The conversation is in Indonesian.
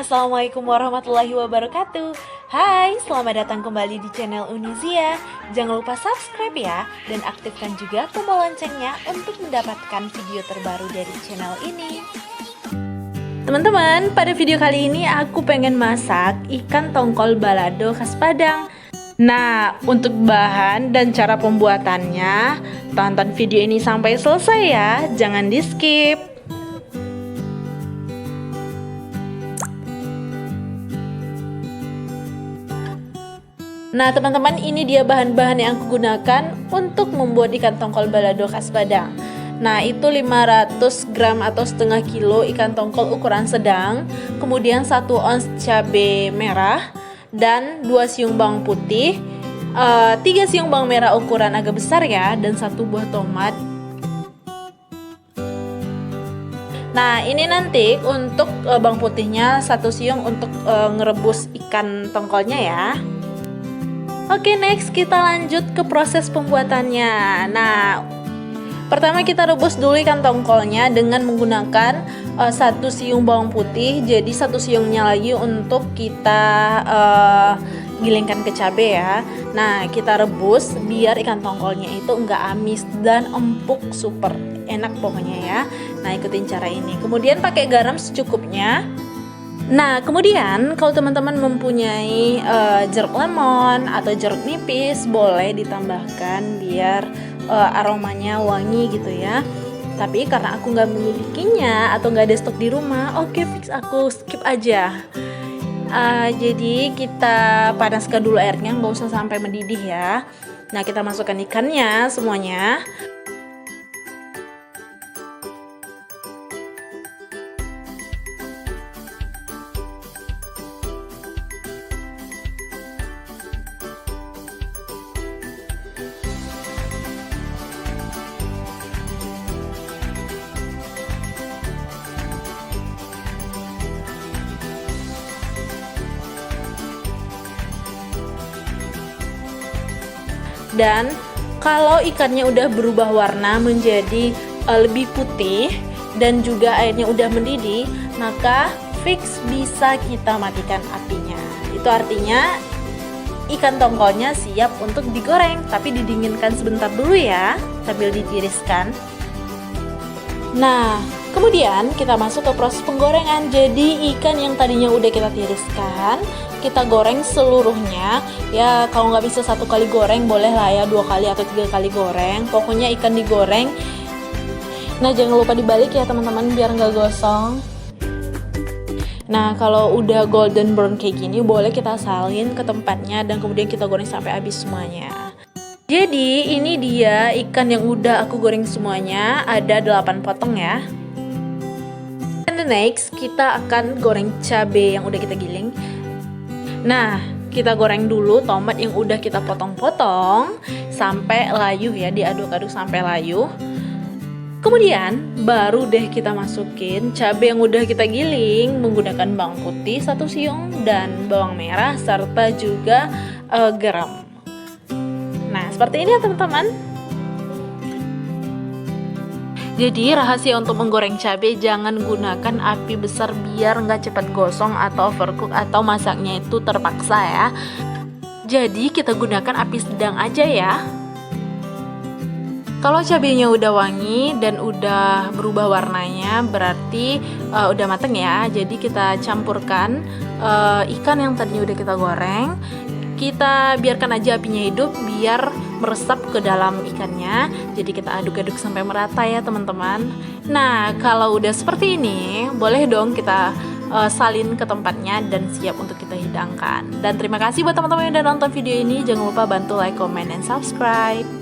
Assalamualaikum warahmatullahi wabarakatuh. Hai, selamat datang kembali di channel Unizia. Jangan lupa subscribe ya, dan aktifkan juga tombol loncengnya untuk mendapatkan video terbaru dari channel ini. Teman-teman, pada video kali ini aku pengen masak ikan tongkol balado khas Padang. Nah, untuk bahan dan cara pembuatannya, tonton video ini sampai selesai ya, jangan di skip. Nah teman-teman, ini dia bahan-bahan yang aku gunakan untuk membuat ikan tongkol balado khas Padang. Nah itu 500 gram atau setengah kilo ikan tongkol ukuran sedang, kemudian 1 ons cabai merah, dan 2 siung bawang putih, 3 siung bawang merah ukuran agak besar ya, dan 1 buah tomat. Nah ini nanti untuk bawang putihnya 1 siung untuk ngerebus ikan tongkolnya ya. Oke, next kita lanjut ke proses pembuatannya. Nah, pertama kita rebus dulu ikan tongkolnya dengan menggunakan 1 siung bawang putih. Jadi 1 siungnya lagi untuk kita gilingkan ke cabai ya. Nah, kita rebus biar ikan tongkolnya itu enggak amis dan empuk, super enak pokoknya ya. Nah, ikutin cara ini. Kemudian pakai garam secukupnya. Nah kemudian kalau teman-teman mempunyai jeruk lemon atau jeruk nipis, boleh ditambahkan biar aromanya wangi gitu ya. Tapi karena aku nggak memilikinya atau nggak ada stok di rumah, oke fix aku skip aja. Jadi kita panaskan dulu airnya, nggak usah sampai mendidih ya. Nah kita masukkan ikannya semuanya. Dan kalau ikannya udah berubah warna menjadi lebih putih dan juga airnya udah mendidih, maka fix bisa kita matikan apinya. Itu artinya ikan tongkolnya siap untuk digoreng, tapi didinginkan sebentar dulu ya sambil ditiriskan. Nah kemudian kita masuk ke proses penggorengan. Jadi ikan yang tadinya udah kita tiriskan, kita goreng seluruhnya ya. Kalau nggak bisa 1 kali goreng, boleh lah ya 2 kali atau 3 kali goreng. Pokoknya ikan digoreng. Nah jangan lupa dibalik ya teman-teman biar nggak gosong. Nah kalau udah golden brown kayak gini, boleh kita salin ke tempatnya dan kemudian kita goreng sampai habis semuanya. Jadi ini dia ikan yang udah aku goreng semuanya, ada 8 potong ya. And the next kita akan goreng cabai yang udah kita giling. Nah, kita goreng dulu tomat yang udah kita potong-potong sampai layu ya, diaduk-aduk sampai layu. Kemudian baru deh kita masukin cabai yang udah kita giling menggunakan bawang putih 1 siung dan bawang merah serta juga garam. Nah, seperti ini ya teman-teman. Jadi rahasia untuk menggoreng cabai, jangan gunakan api besar biar nggak cepat gosong atau overcook atau masaknya itu terpaksa ya. Jadi kita gunakan api sedang aja ya. Kalau cabainya udah wangi dan udah berubah warnanya, berarti udah mateng ya. Jadi kita campurkan ikan yang tadinya udah kita goreng. Kita biarkan aja apinya hidup biar meresap ke dalam ikannya. Jadi kita aduk-aduk sampai merata ya teman-teman. Nah kalau udah seperti ini, boleh dong kita salin ke tempatnya dan siap untuk kita hidangkan. Dan terima kasih buat teman-teman yang udah nonton video ini. Jangan lupa bantu like, comment, dan subscribe.